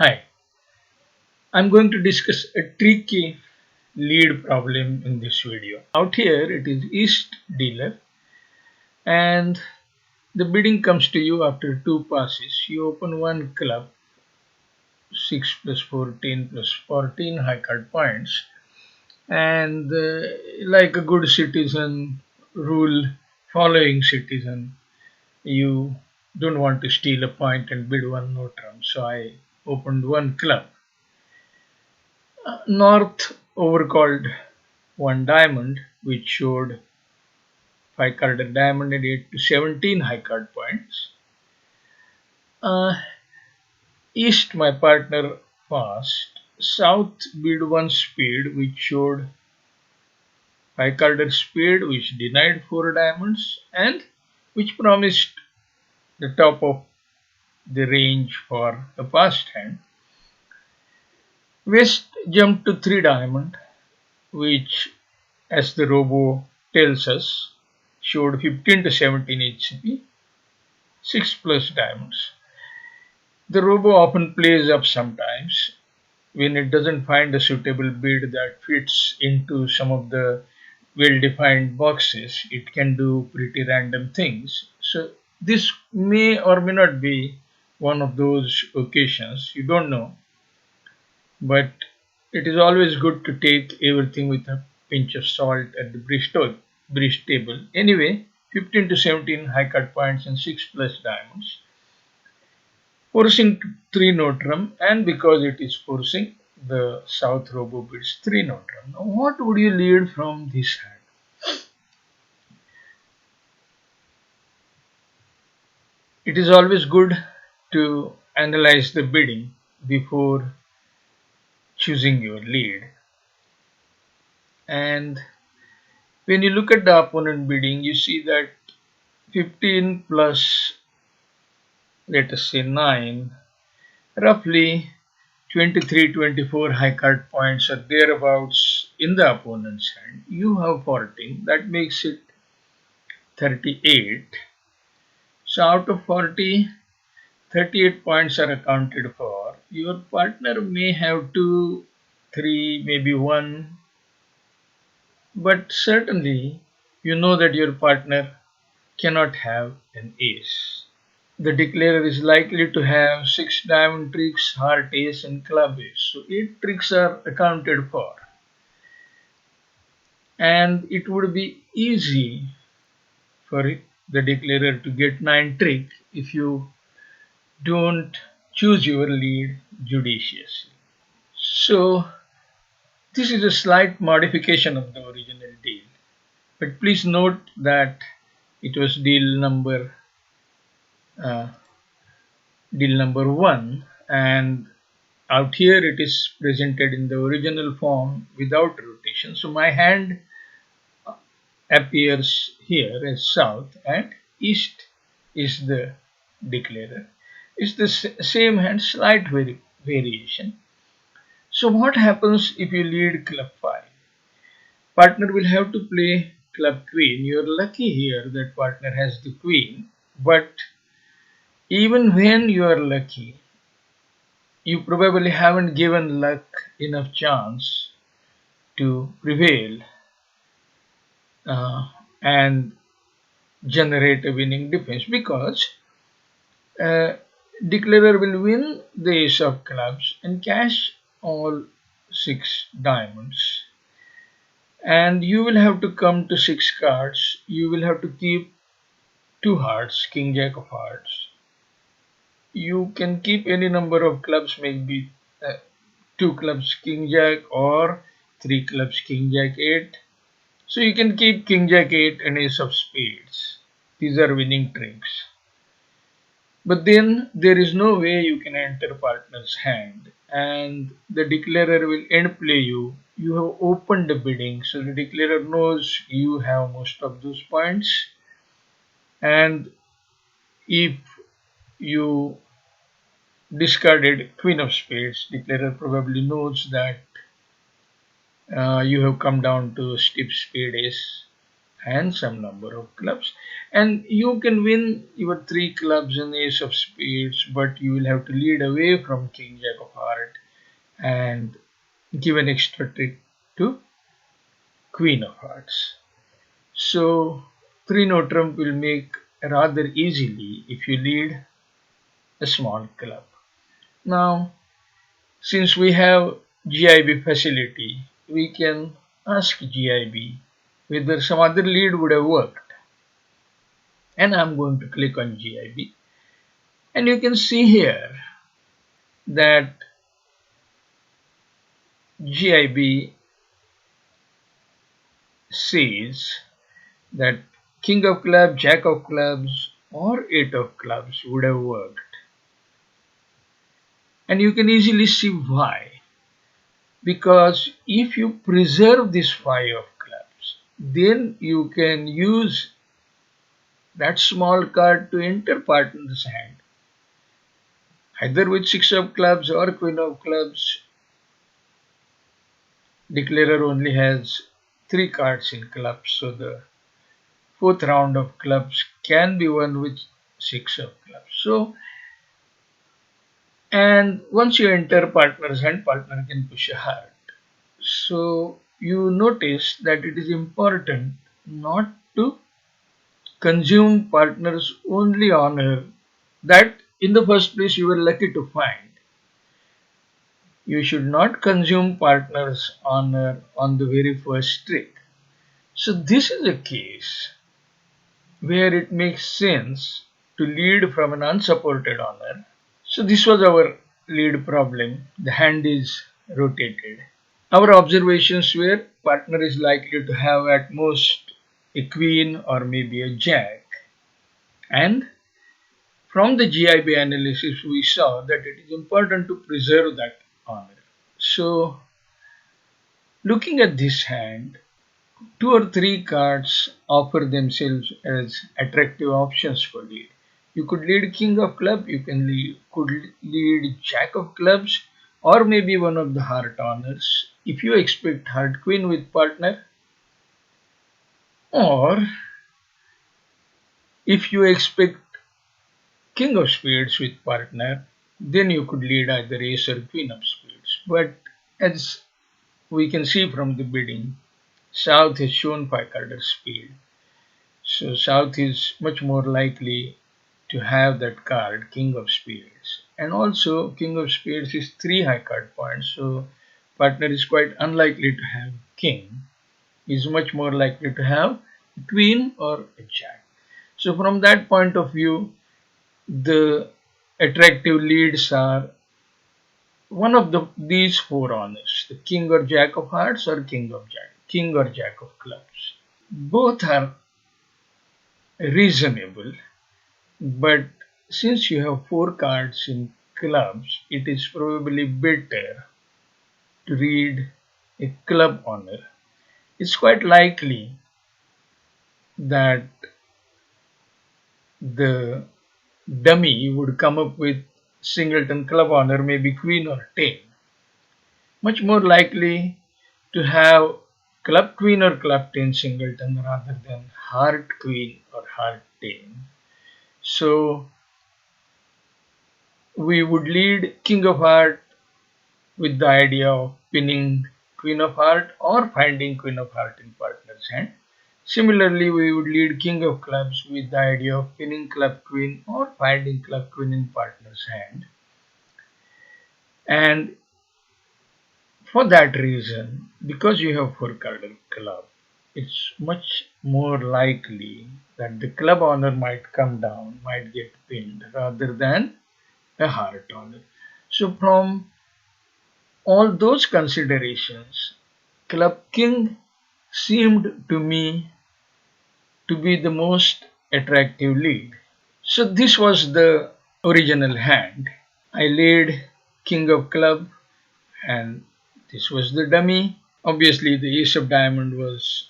Hi, I'm going to discuss a tricky lead problem in this video. Out here it is East dealer and the bidding comes to you after two passes. You open one club 6 plus 14 plus 14 high card points and like a good citizen, rule following citizen, you don't want to steal a point and bid one no trump. So I opened one club. North overcalled one diamond, which showed 5 carded diamond and 8 to 17 high card points. Uh, East, my partner passed. South bid one spade, which showed 5 carded spade, which denied 4 diamonds and which promised the top of the range for a passed hand. West jumped to 3 diamond, which, as the robo tells us, showed 15 to 17 HCP, 6 plus diamonds. The robo often plays up sometimes when it doesn't find a suitable bid that fits into some of the well-defined boxes. It can do pretty random things. So this may or may not be one of those occasions. You don't know, but it is always good to take everything with a pinch of salt at the bridge table. Anyway, 15 to 17 high cut points and 6 plus diamonds. Forcing 3 notram, and because it is forcing, the South robo bids 3 notram. Now, what would you lead from this hand? It is always good to analyze the bidding before choosing your lead. And when you look at the opponent bidding, you see that 15 plus, let us say, 9, roughly 23, 24 high card points are thereabouts in the opponent's hand. You have 14, that makes it 38. So out of 40, 38 points are accounted for. Your partner may have 2, 3, maybe 1, but certainly you know that your partner cannot have an ace. The declarer is likely to have 6 diamond tricks, heart ace and club ace. So 8 tricks are accounted for. And it would be easy for the declarer to get 9 trick if you don't choose your lead judiciously. So this is a slight modification of the original deal. But please note that it was uh, deal number 1, and out here it is presented in the original form without rotation. So my hand appears here as south and east is the declarer. It's the same hand, slight variation. So what happens if you lead club 5? Partner will have to play club queen. You're lucky here that partner has the queen, but even when you are lucky, you probably haven't given luck enough chance to prevail and generate a winning defense because uh, declarer will win the ace of clubs and cash all 6 diamonds, and you will have to come to 6 cards. You will have to keep 2 hearts, king jack of hearts. You can keep any number of clubs, maybe 2 clubs king jack or 3 clubs king jack 8. So you can keep king jack 8 and ace of spades. These are winning tricks. But then there is no way you can enter partner's hand, and the declarer will end play you. You have opened the bidding, so the declarer knows you have most of those points. And if you discarded queen of spades, declarer probably knows that you have come down to stiff spade ace. and some number of clubs, and you can win your three clubs and ace of spades, but you will have to lead away from king jack of heart and give an extra trick to queen of hearts. So 3 no trump will make rather easily if you lead a small club. Now, since we have GIB facility, we can ask GIB whether some other lead would have worked. And I'm going to click on GIB. And you can see here that GIB says that king of clubs, jack of clubs, or eight of clubs would have worked. And you can easily see why. Because if you preserve this five of clubs, then you can use that small card to enter partner's hand, either with six of clubs or queen of clubs. Declarer only has three cards in clubs, so the fourth round of clubs can be won with six of clubs. So, and once you enter partner's hand, partner can push a heart. So you notice that it is important not to consume partner's only honor that in the first place you were lucky to find. You should not consume partner's honor on the very first trick. So this is a case where it makes sense to lead from an unsupported honor. So this was our lead problem. The hand is rotated. Our observations were partner is likely to have at most a queen or maybe a jack. And from the GIB analysis, we saw that it is important to preserve that honor. So, looking at this hand, two or three cards offer themselves as attractive options for lead. You could lead king of club, you could lead jack of clubs, or maybe one of the heart honors if you expect heart queen with partner, or if you expect king of spades with partner, then you could lead either ace or queen of spades. But as we can see from the bidding, South has shown 5 carded spade. So South is much more likely to have that card, king of spades. And also king of spades is 3 high card points. So partner is quite unlikely to have king. Is much more likely to have a queen or a jack. So from that point of view, the attractive leads are one of these four honors, the king or jack of hearts or king or jack of clubs. Both are reasonable, but since you have four cards in clubs, it is probably better to read a club honor. It's quite likely that the dummy would come up with singleton club honor, maybe queen or 10. Much more likely to have club queen or club 10 singleton rather than heart queen or heart 10. So we would lead king of heart with the idea of pinning queen of heart or finding queen of heart in partner's hand. Similarly, we would lead king of clubs with the idea of pinning club queen or finding club queen in partner's hand. And for that reason, because you have four-carded club, it's much more likely that the club honor might come down, might get pinned rather than a heart honor. So from all those considerations, club king seemed to me to be the most attractive lead. So this was the original hand. I laid king of club and this was the dummy. Obviously the ace of diamond was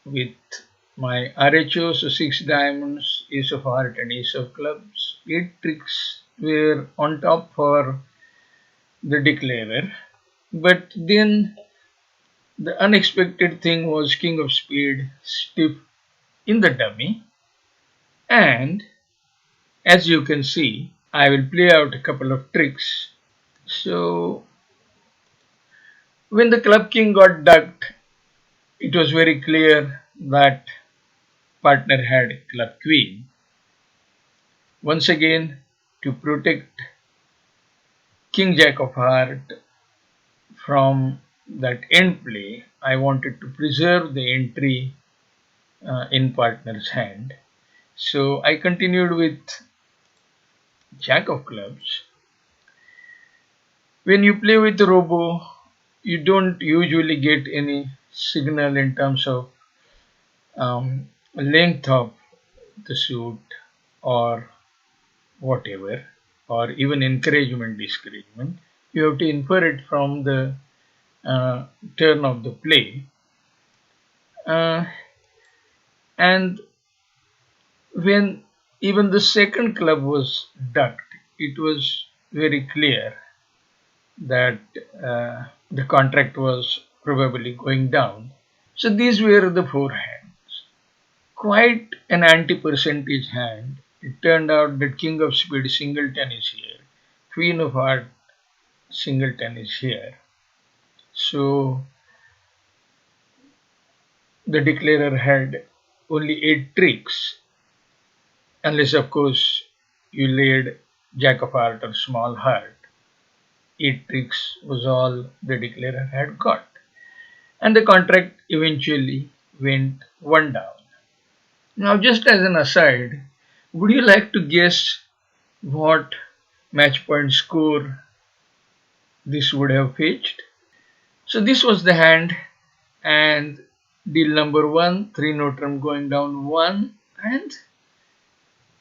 with my RHO, so 6 diamonds, ace of heart and ace of clubs. 8 tricks were on top for the declarer. But then the unexpected thing was king of spade, stiff in the dummy, and as you can see, I will play out a couple of tricks. So when the club king got ducked, it was very clear that partner had club queen. Once again, to protect king jack of heart from that end play, I wanted to preserve the entry in partner's hand. So I continued with jack of clubs. When you play with the robo, you don't usually get any signal in terms of length of the suit or whatever, or even encouragement, discouragement. You have to infer it from the turn of the play. Uh, and when even the second club was ducked, it was very clear that the contract was probably going down. So these were the four hands. Quite an anti-percentage hand. It turned out that King of Spade singleton is here, Queen of Heart singleton is here. So the declarer had only 8 tricks, unless of course you laid Jack of Heart or Small Heart. 8 tricks was all the declarer had got. And the contract eventually went one down. Now, just as an aside, would you like to guess what match point score this would have fetched? So, this was the hand, and deal number one, 3 note trump going down 1, and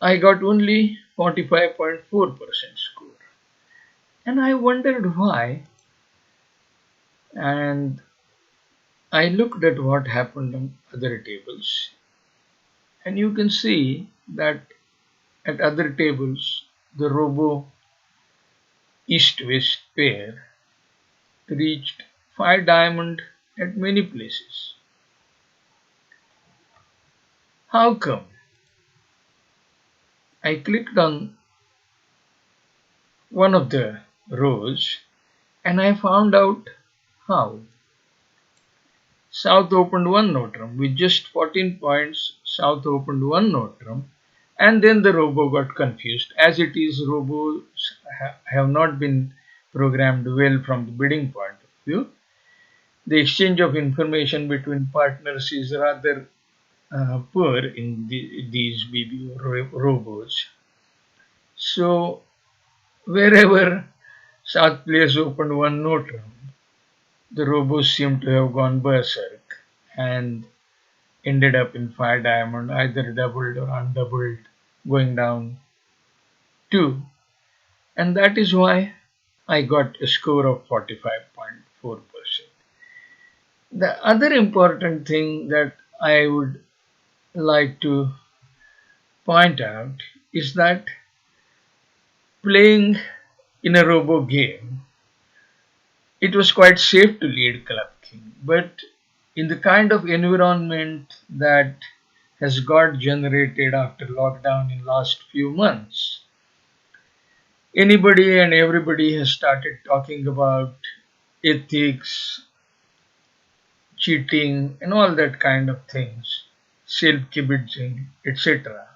I got only 45.4% score. And I wondered why, and I looked at what happened on other tables, and you can see that at other tables, the robo east west pair reached 5 diamond at many places. How come? I clicked on one of the rows and I found out how. South opened 1 note trump with just 14 points. South opened 1 note trump, and then the robo got confused. As it is, robos have not been programmed well from the bidding point of view. The exchange of information between partners is rather poor in these BBO robos. So wherever South players opened 1 note trump, the robos seem to have gone berserk and ended up in 5 diamond, either doubled or undoubled, going down 2. And that is why I got a score of 45.4%. The other important thing that I would like to point out is that playing in a robo game, it was quite safe to lead Club King. But in the kind of environment that has got generated after lockdown in last few months, anybody and everybody has started talking about ethics, cheating, and all that kind of things, self-kibitzing, etc.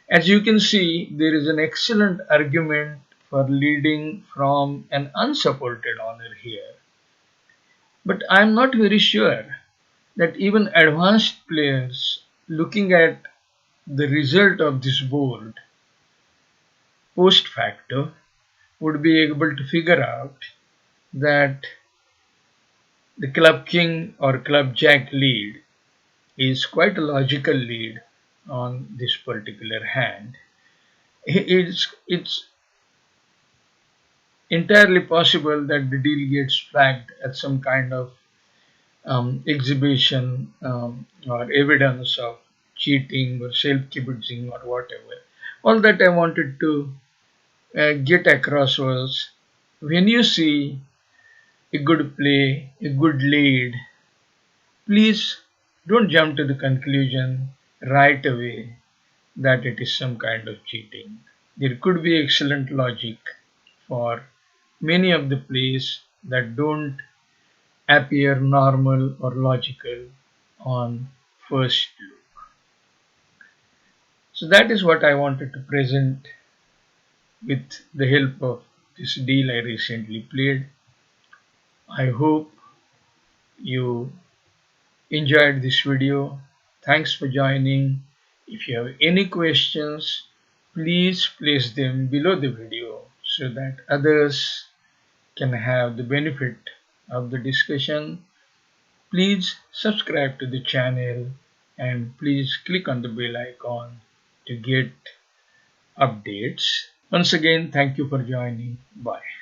As you can see, there is an excellent argument for leading from an unsupported honor here. But I am not very sure that even advanced players looking at the result of this board post facto would be able to figure out that the club king or club jack lead is quite a logical lead on this particular hand. It's entirely possible that the deal gets flagged at some kind of exhibition or evidence of cheating or self-kibitzing or whatever. All that I wanted to get across was when you see a good play, a good lead, please don't jump to the conclusion right away that it is some kind of cheating. There could be excellent logic for many of the plays that don't appear normal or logical on first look. So that is what I wanted to present with the help of this deal I recently played. I hope you enjoyed this video. Thanks for joining. If you have any questions, please place them below the video so that others can have the benefit of the discussion. Please subscribe to the channel and please click on the bell icon to get updates. Once again, thank you for joining. Bye.